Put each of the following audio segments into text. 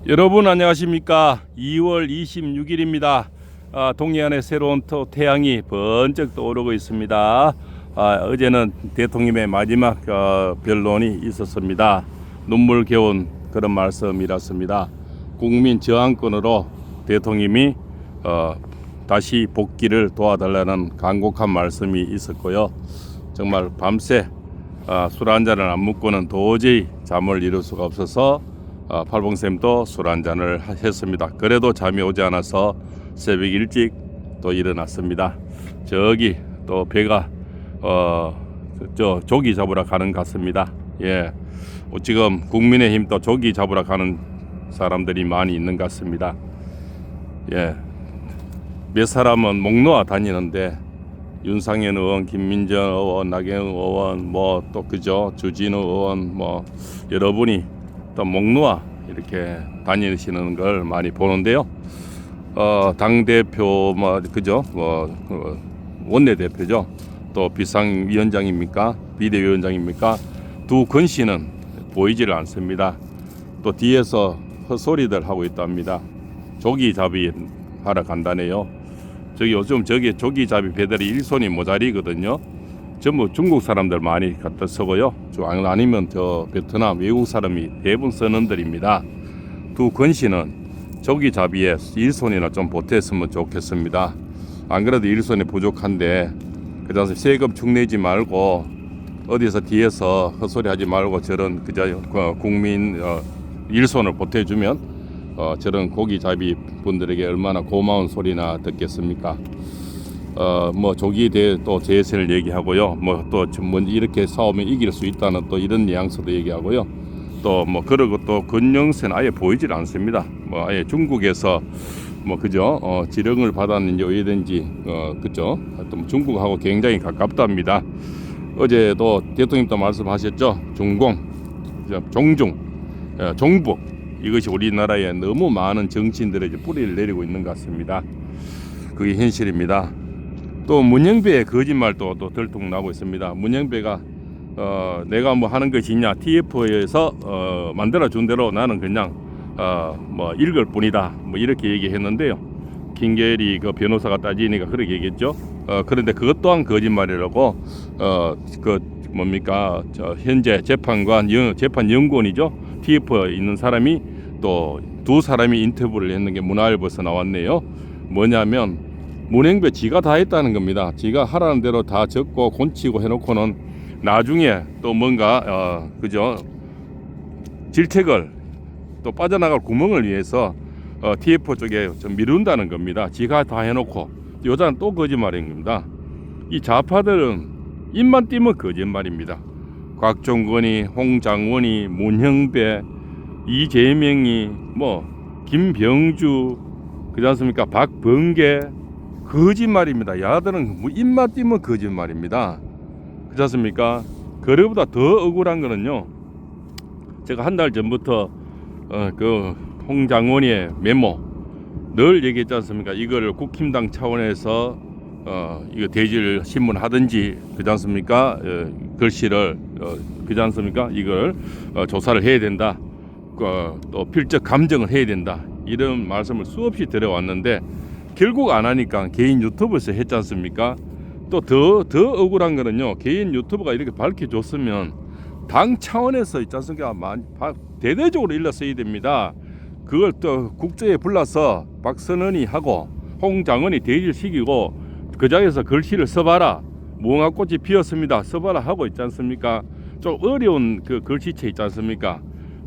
여러분 안녕하십니까? 2월 26일입니다. 동해안에 새로운 태양이 번쩍 떠오르고 있습니다. 어제는 대통령의 마지막 변론이 있었습니다. 눈물겨운 그런 말씀이랐습니다. 국민 저항권으로 대통령이 다시 복귀를 도와달라는 간곡한 말씀이 있었고요. 정말 밤새 술 한 잔을 안 먹고는 도저히 잠을 이룰 수가 없어서 팔봉쌤도 술 한 잔을 했습니다. 그래도 잠이 오지 않아서 새벽 일찍 또 일어났습니다. 저기 또 배가 저 조기 잡으러 가는 것 같습니다. 예, 지금 국민의힘 또 조기 잡으러 가는 사람들이 많이 있는 것 같습니다. 예, 몇 사람은 목 놓아 다니는데 윤상현 의원, 김민정 의원, 나경원 의원, 뭐 또 그죠, 주진우 의원, 뭐 여러분이 또 목 놓아 이렇게 다니시는 걸 많이 보는데요. 당 대표 뭐 그죠, 원내 대표죠. 또 비상위원장입니까, 비대위원장입니까? 두 근씨는 보이지를 않습니다. 또 뒤에서 헛소리들 하고 있답니다. 조기잡이 하러 간다네요. 저기 요즘 저기 조기잡이 배달이 일손이 모자리거든요. 전부 중국 사람들 많이 갖다 쓰고요. 아니면 저 베트남 외국 사람이 대부분 쓰는 들입니다. 두 근씨는 조기잡이에 일손이나 좀 보탰으면 좋겠습니다. 안 그래도 일손이 부족한데 그래서 세금 축내지 말고 어디서 뒤에서 헛소리 하지 말고 저런 그저 국민 일손을 보태주면 저런 고기잡이 분들에게 얼마나 고마운 소리나 듣겠습니까? 뭐 조기 또 재선을 얘기하고요. 뭐 또 이렇게 싸우면 이길 수 있다는 또 이런 뉘앙스도 얘기하고요. 또 뭐 그러고 또 근영세는 아예 보이질 않습니다. 뭐 아예 중국에서 뭐 그죠, 지령을 받았는지 어디든지 그죠, 하여튼 중국하고 굉장히 가깝답니다. 어제도 대통령도 말씀하셨죠. 중공, 종중, 종북, 이것이 우리나라에 너무 많은 정치인들의 뿌리를 내리고 있는 것 같습니다. 그게 현실입니다. 또 문영배의 거짓말도 또 들통 나고 있습니다. 문영배가 내가 뭐 하는 것이 있냐, TF에서 만들어 준 대로 나는 그냥 뭐 읽을 뿐이다, 뭐 이렇게 얘기했는데요. 김계리 그 변호사가 따지니까 그렇게 얘기했죠. 그런데 그것 또한 거짓말이라고 그 뭡니까, 현재 재판 연구원이죠. TF에 있는 사람이 또 두 사람이 인터뷰를 했는 게 문화일보에서 나왔네요. 뭐냐면 문영배 지가 다 했다는 겁니다. 지가 하라는 대로 다 적고 곤치고 해놓고는 나중에 또 뭔가 그죠, 질책을 또 빠져나갈 구멍을 위해서 TF 쪽에 좀 미룬다는 겁니다. 지가 다 해놓고. 여자는 또 거짓말인 겁니다. 이 좌파들은 입만 띄면 거짓말입니다. 곽종건이, 홍장원이, 문형배, 이재명이, 뭐 김병주, 그렇지 않습니까? 박범계, 거짓말입니다. 야들은 뭐 입만 띄면 거짓말입니다. 그렇지 않습니까? 그거보다 더 억울한 거는요, 제가 한 달 전부터 그 홍장원의 메모 늘 얘기했지 않습니까? 이거를 국힘당 차원에서 이거 대질 신문 하든지, 그렇지 않습니까? 글씨를 그렇지 않습니까? 이걸 조사를 해야 된다. 또 필적 감정을 해야 된다. 이런 말씀을 수없이 드려왔는데 결국 안 하니까 개인 유튜브에서 했지 않습니까? 또 더 억울한 거는요, 개인 유튜브가 이렇게 밝혀줬으면 당 차원에서 있지 않습니까? 대대적으로 일러서야 됩니다. 그걸 또 국제에 불러서 박선원이 하고 홍장원이 대질시키고 그 자리에서 글씨를 써봐라, 무궁화꽃이 피었습니다, 써봐라 하고 있지 않습니까? 좀 어려운 그 글씨체 있지 않습니까?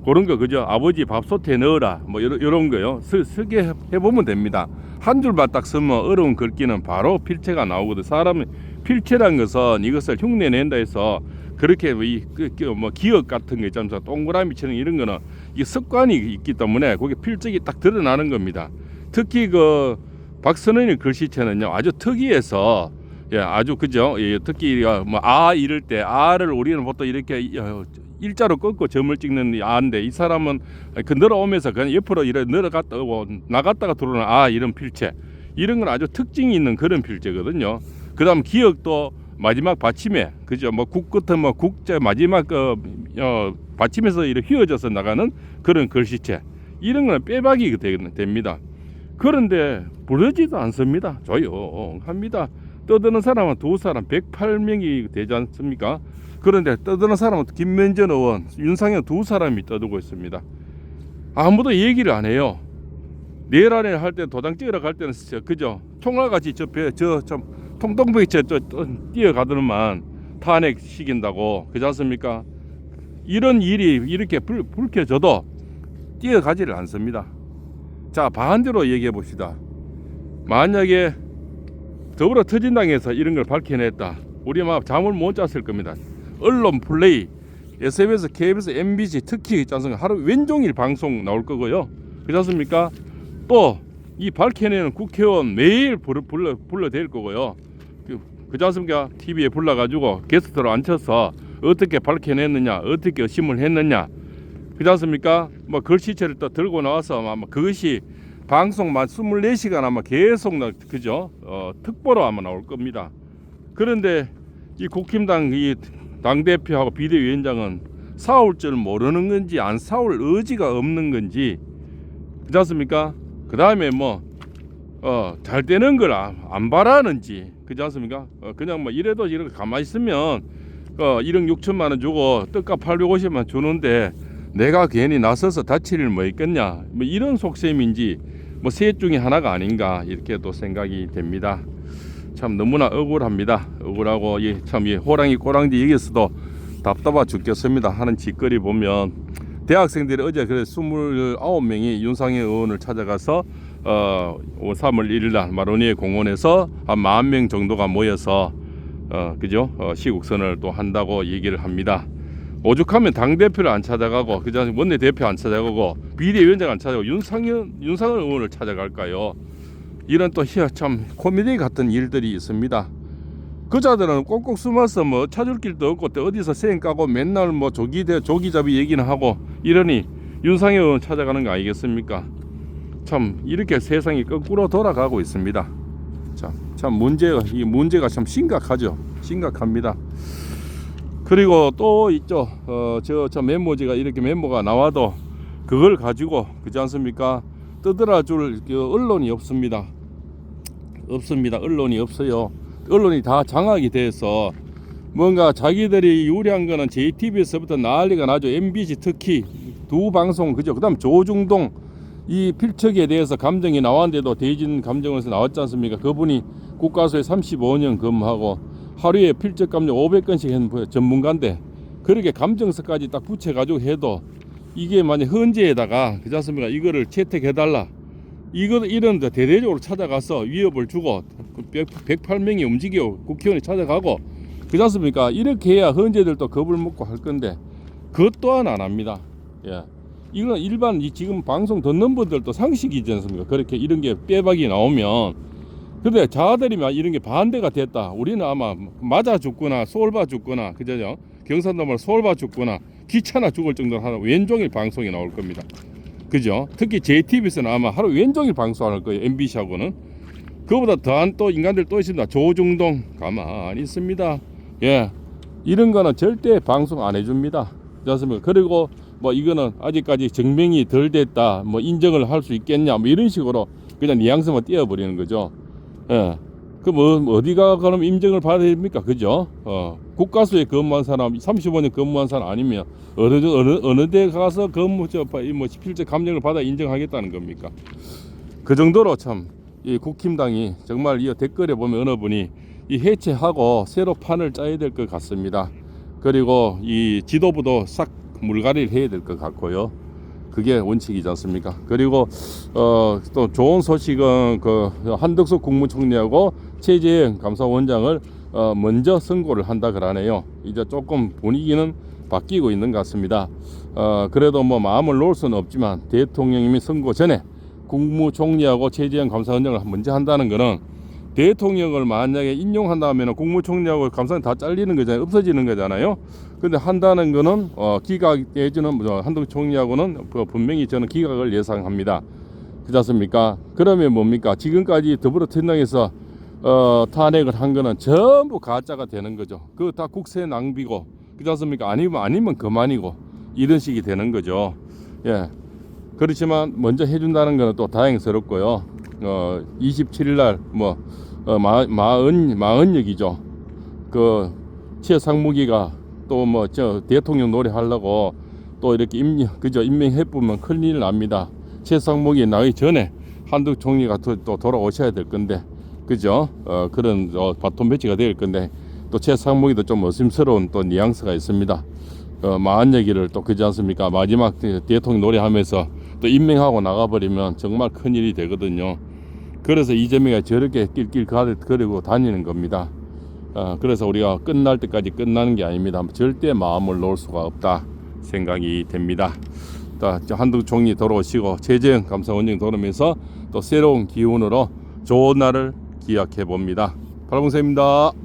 그런 거 그죠, 아버지 밥솥에 넣어라, 뭐 이런 거요, 쓰게 해보면 됩니다. 한 줄만 딱 쓰면 어려운 글귀는 바로 필체가 나오거든. 사람은 필체란 것은 이것을 흉내낸다 해서 그렇게 뭐 기억 같은 거 있잖아요. 동그라미처럼 이런 거는 이게 습관이 있기 때문에 그게 필적이 딱 드러나는 겁니다. 특히 그 박선원의 글씨체는요 아주 특이해서, 예, 아주 그죠. 예, 특히 뭐 이럴 때 아를 우리는 보통 이렇게 일자로 끊고 점을 찍는 아인데, 이 사람은 그 늘어오면서 그냥 옆으로 이렇게 늘어갔다 오고 나갔다가 들어오는 이런 필체, 이런 건 아주 특징이 있는 그런 필체거든요. 그다음 기억도 마지막 받침에 그죠, 뭐 국 끝은 뭐 국제 마지막 받침에서 이렇게 휘어져서 나가는 그런 글씨체, 이런 거는 빼박이 됩니다. 그런데 부르지도 않습니다. 조용합니다. 떠드는 사람은 두 사람 108명이 되지 않습니까? 그런데 떠드는 사람은 김면전 의원, 윤상현 두 사람이 떠들고 있습니다. 아무도 얘기를 안 해요. 내일 안에 할 때 도장 찍으러 갈 때는 그죠? 총알같이 통통벽이 뛰어가더만 탄핵 시킨다고 그렇지 않습니까? 이런 일이 이렇게 불켜져도 뛰어가지를 않습니다. 자, 반대로 얘기해 봅시다. 만약에 더불어 터진당에서 이런 걸 밝혀냈다. 우리 아마 잠을 못 잤을 겁니다. 언론 플레이, SBS, KBS, MBC 특히 있지 않습니까? 하루 왼종일 방송 나올 거고요. 그렇지 않습니까? 또 이 밝혀내는 국회의원 매일 불러댈 거고요. 그렇지 않습니까? TV에 불러가지고 게스트로 앉혀서 어떻게 밝혀냈느냐, 어떻게 의심을 했느냐, 그렇지 않습니까? 뭐 글씨체를 또 들고 나와서 아마 그것이 방송만 24시간 아마 계속 그죠? 특보로 아마 나올 겁니다. 그런데 이 국힘당 이 당대표하고 비대위원장은 싸울 줄 모르는 건지 안 싸울 의지가 없는 건지 그렇지 않습니까? 그 다음에 잘 되는 걸 안 바라는지 그렇지 않습니까? 그냥 뭐 이래도 이렇게 가만히 있으면 1억 6천만 원 주고 떡값 850만 주는데 내가 괜히 나서서 다칠 일 뭐 있겠냐, 뭐 이런 속셈인지 뭐 셋 중에 하나가 아닌가 이렇게 또 생각이 됩니다. 참 너무나 억울합니다. 억울하고 참 호랑이 꼬랑지 얘기에서도 답답해 죽겠습니다 하는 짓거리 보면 대학생들이 어제 그래 29명이 윤상현 의원을 찾아가서 3월 1일날 마로니에 공원에서 한 10,000명 정도가 모여서 그죠? 시국선을 또 한다고 얘기를 합니다. 오죽하면 당대표를 안 찾아가고 그죠? 원내대표 안 찾아가고 비대위원장 안 찾아가고 윤상현 의원을 찾아갈까요? 이런 또 참 코미디 같은 일들이 있습니다. 그자들은 꼭꼭 숨어서 뭐 찾을 길도 없고 또 어디서 쌩 까고 맨날 뭐 조기잡이 얘기는 하고 이러니 윤상현 의원 찾아가는 거 아니겠습니까? 참 이렇게 세상이 거꾸로 돌아가고 있습니다. 참 문제가 참 심각하죠. 심각합니다. 그리고 또 있죠. 저 메모지가 이렇게 메모가 나와도 그걸 가지고 그렇지 않습니까? 떠들어줄 언론이 없습니다. 언론이 없어요. 언론이 다 장악이 돼서 뭔가 자기들이 유리한 거는 JTBC에서부터 난리가 나죠. MBC 특히 두 방송 그죠. 그다음 조중동 이 필적에 대해서 감정이 나왔는데도 대진 감정에서 나왔지 않습니까? 그분이 국가수에 35년 근무하고 하루에 필적 감정 500건씩 한 전문가인데 그렇게 감정서까지 딱 붙여가지고 해도 이게 만약 헌재에다가 그렇지 않습니까? 이거를 채택해달라. 이런 데 대대적으로 찾아가서 위협을 주고 108명이 움직여 국회의원이 찾아가고 그렇지 않습니까? 이렇게 해야 헌재들도 겁을 먹고 할 건데 그것 또한 안 합니다. 예. 이건 일반 지금 방송 듣는 분들도 상식이지 않습니까? 그렇게 이런 게 빼박이 나오면. 근데 자들이 이런 게 반대가 됐다. 우리는 아마 맞아 죽거나 소홀봐 죽거나 그죠? 경상도 말 소홀봐 죽거나 귀찮아 죽을 정도로 하는 왼종일 방송이 나올 겁니다. 그죠? 특히 JTBC는 아마 하루 왼종일 방송할 거예요. MBC하고는. 그거보다 더한 또 인간들 또 있습니다. 조중동 가만히 있습니다. 예, 이런 거는 절대 방송 안 해줍니다. 그렇습니까? 그리고 뭐 이거는 아직까지 증명이 덜 됐다. 뭐 인정을 할 수 있겠냐. 뭐 이런 식으로 그냥 뉘앙스만 띄워버리는 거죠. 예. 그 어디가 그럼 인정을 받아야 됩니까? 그죠? 국가수에 근무한 사람 35년 근무한 사람 아니면 어느 데 가서 뭐 필적 감정을 받아 인정하겠다는 겁니까? 그 정도로 참 이 국힘당이 정말 이 댓글에 보면 어느 분이 이 해체하고 새로 판을 짜야 될 것 같습니다. 그리고 이 지도부도 싹 물갈이를 해야 될 것 같고요. 그게 원칙이지 않습니까? 그리고 또 좋은 소식은 그 한덕수 국무총리하고 최재형 감사원장을 먼저 선고를 한다 그러네요. 이제 조금 분위기는 바뀌고 있는 것 같습니다. 그래도 뭐 마음을 놓을 수는 없지만 대통령님이 선고 전에 국무총리하고 최재형 감사원장을 먼저 한다는 것은 대통령을 만약에 인용한다면 국무총리하고 감사원 다 잘리는 거잖아요. 없어지는 거잖아요. 근데 한다는 거는 기각해주는 한덕수 총리하고는 분명히 저는 기각을 예상합니다. 그렇지 않습니까? 그러면 뭡니까? 지금까지 더불어민주당에서 탄핵을 한 거는 전부 가짜가 되는 거죠. 그거 다 국세 낭비고 그렇지 않습니까? 아니면 그만이고 이런 식이 되는 거죠. 예. 그렇지만 먼저 해준다는 것은 또 다행스럽고요. 27일 날 마흔역이죠. 그 최상무기가 또 뭐 저 대통령 노래하려고 또 이렇게 임명해보면 큰일 납니다. 최상무기 나기 전에 한두 총리가 또 돌아오셔야 될 건데, 그죠? 그런 바톤 배치가 될 건데, 또 최상무기도 좀 의심스러운 또 뉘앙스가 있습니다. 마흔 얘기를 또 그지 않습니까? 마지막 대통령 노래하면서 또 임명하고 나가버리면 정말 큰일이 되거든요. 그래서 이재명이 저렇게 낄낄 거리고 다니는 겁니다. 그래서 우리가 끝날 때까지 끝나는 게 아닙니다. 절대 마음을 놓을 수가 없다 생각이 됩니다. 한두 총리 돌아오시고 최재형 감사원장 돌아오면서 또 새로운 기운으로 좋은 날을 기약해 봅니다. 팔봉세입니다.